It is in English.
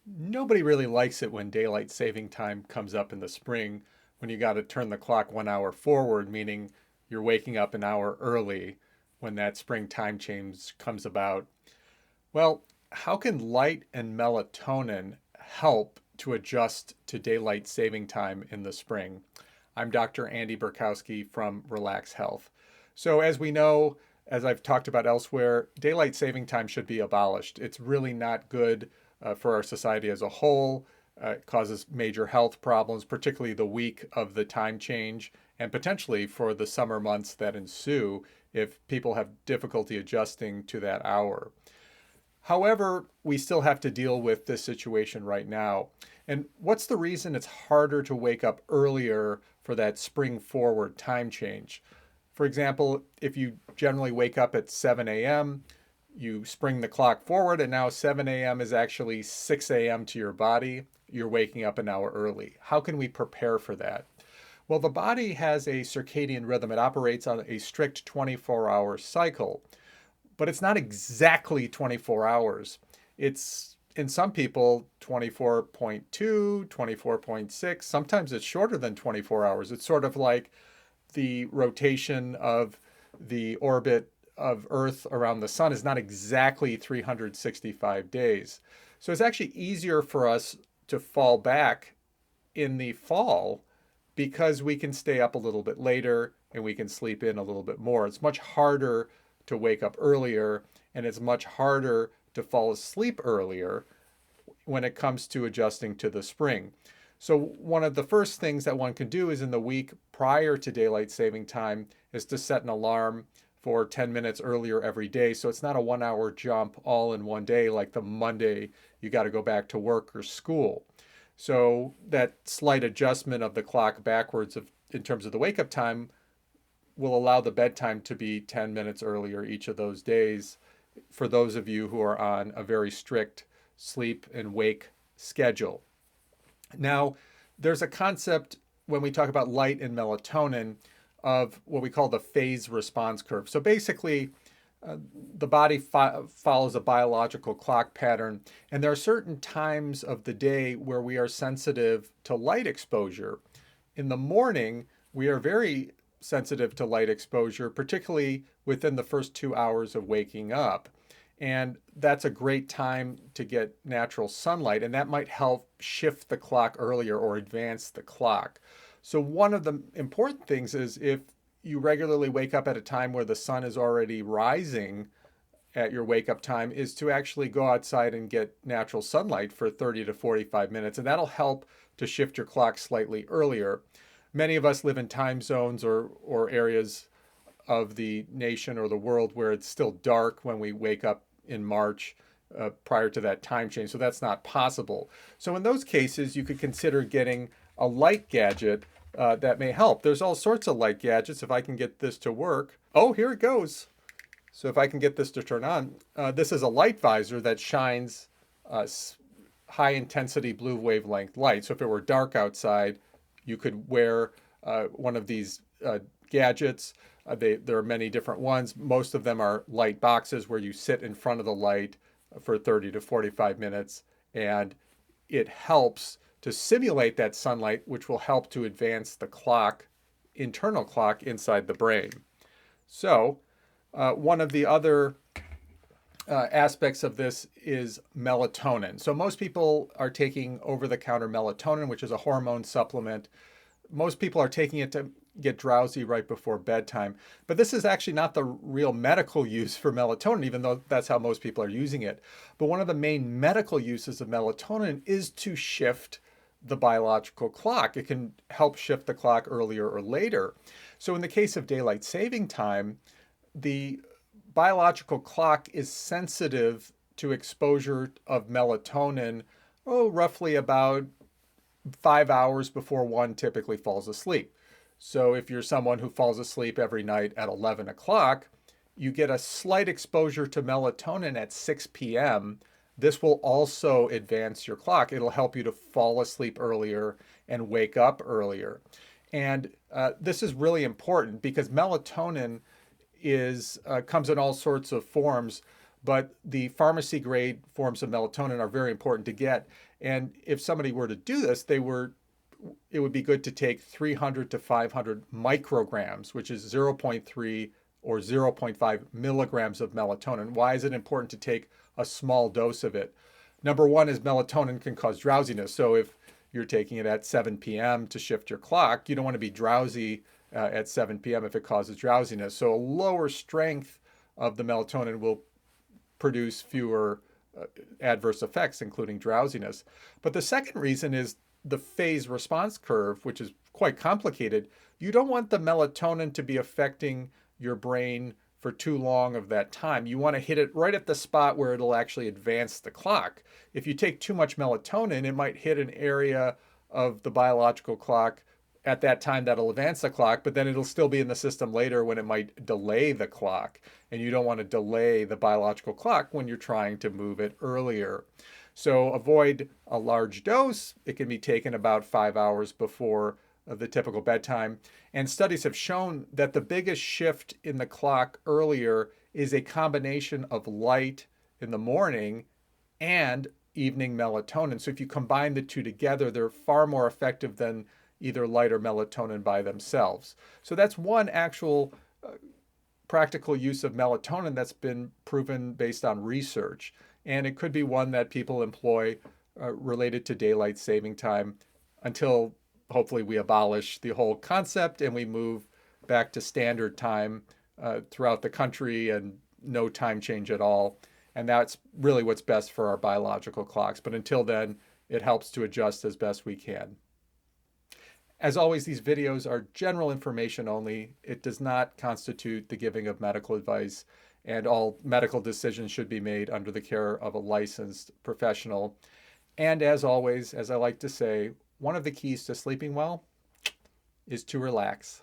Nobody really likes it when daylight saving time comes up in the spring when you got to turn the clock 1 hour forward, meaning you're waking up an hour early when that spring time change comes about. Well, how can light and melatonin help to adjust to daylight saving time in the spring? I'm Dr. Andy Burkowski from ReLACS Health. So, as we know, as I've talked about elsewhere, daylight saving time should be abolished. It's really not good for our society as a whole. It causes major health problems, particularly the week of the time change, and potentially for the summer months that ensue if people have difficulty adjusting to that hour. However, we still have to deal with this situation right now. And what's the reason it's harder to wake up earlier for that spring forward time change? For example, if you generally wake up at 7 a.m., you spring the clock forward, and now 7 a.m. is actually 6 a.m. to your body. You're waking up an hour early. How can we prepare for that? Well, the body has a circadian rhythm. It operates on a strict 24-hour cycle, but it's not exactly 24 hours. It's in some people 24.2, 24.6. Sometimes it's shorter than 24 hours. It's sort of like the rotation of the orbit of Earth around the sun is not exactly 365 days. So it's actually easier for us to fall back in the fall because we can stay up a little bit later and we can sleep in a little bit more. It's much harder to wake up earlier, and it's much harder to fall asleep earlier when it comes to adjusting to the spring. So one of the first things that one can do is in the week prior to daylight saving time is to set an alarm for 10 minutes earlier every day. So it's not a 1 hour jump all in one day like the Monday you got to go back to work or school. So that slight adjustment of the clock backwards in terms of the wake up time will allow the bedtime to be 10 minutes earlier each of those days for those of you who are on a very strict sleep and wake schedule. Now, there's a concept when we talk about light and melatonin of what we call the phase response curve. So basically, the body follows a biological clock pattern, and there are certain times of the day where we are sensitive to light exposure. In the morning, we are very sensitive to light exposure, particularly within the first 2 hours of waking up. And that's a great time to get natural sunlight, and that might help shift the clock earlier or advance the clock. So, one of the important things is if you regularly wake up at a time where the sun is already rising at your wake up time, is to actually go outside and get natural sunlight for 30 to 45 minutes, and that'll help to shift your clock slightly earlier. Many of us live in time zones or areas of the nation or the world where it's still dark when we wake up in March prior to that time change. So that's not possible. So in those cases, you could consider getting a light gadget that may help. There's all sorts of light gadgets. If I can get this to work, oh, here it goes. So if I can get this to turn on, this is a light visor that shines high intensity blue wavelength light. So if it were dark outside, you could wear one of these gadgets. There are many different ones. Most of them are light boxes where you sit in front of the light for 30 to 45 minutes, and it helps to simulate that sunlight, which will help to advance the clock, internal clock inside the brain. So, one of the other aspects of this is melatonin. So, most people are taking over the counter melatonin, which is a hormone supplement. Most people are taking it to get drowsy right before bedtime. But this is actually not the real medical use for melatonin, even though that's how most people are using it. But one of the main medical uses of melatonin is to shift the biological clock. It can help shift the clock earlier or later. So in the case of daylight saving time, the biological clock is sensitive to exposure of melatonin, roughly about 5 hours before one typically falls asleep. So if you're someone who falls asleep every night at 11 o'clock, you get a slight exposure to melatonin at 6 p.m. This will also advance your clock. It'll help you to fall asleep earlier and wake up earlier. And this is really important because melatonin comes in all sorts of forms, But the pharmacy grade forms of melatonin are very important to get. And if somebody were to do this, it would be good to take 300 to 500 micrograms, which is zero point 0.3 or zero point 0.5 milligrams of melatonin. Why is it important to take a small dose of it? Number one is melatonin can cause drowsiness. So if you're taking it at 7 p.m. to shift your clock, you don't want to be drowsy at 7 p.m. if it causes drowsiness. So a lower strength of the melatonin will produce fewer adverse effects, including drowsiness. But the second reason is the phase response curve, which is quite complicated. You don't want the melatonin to be affecting your brain for too long of that time. You want to hit it right at the spot where it'll actually advance the clock. If you take too much melatonin, it might hit an area of the biological clock at that time that'll advance the clock, but then it'll still be in the system later when it might delay the clock. And you don't want to delay the biological clock when you're trying to move it earlier. So avoid a large dose. It can be taken about 5 hours before the typical bedtime. And studies have shown that the biggest shift in the clock earlier is a combination of light in the morning and evening melatonin. So if you combine the two together, they're far more effective than either light or melatonin by themselves. So that's one actual practical use of melatonin that's been proven based on research. And it could be one that people employ related to daylight saving time until hopefully we abolish the whole concept and we move back to standard time throughout the country and no time change at all. And that's really what's best for our biological clocks. But until then, it helps to adjust as best we can. As always, these videos are general information only. It does not constitute the giving of medical advice, and all medical decisions should be made under the care of a licensed professional. And as always, as I like to say, one of the keys to sleeping well is to relax.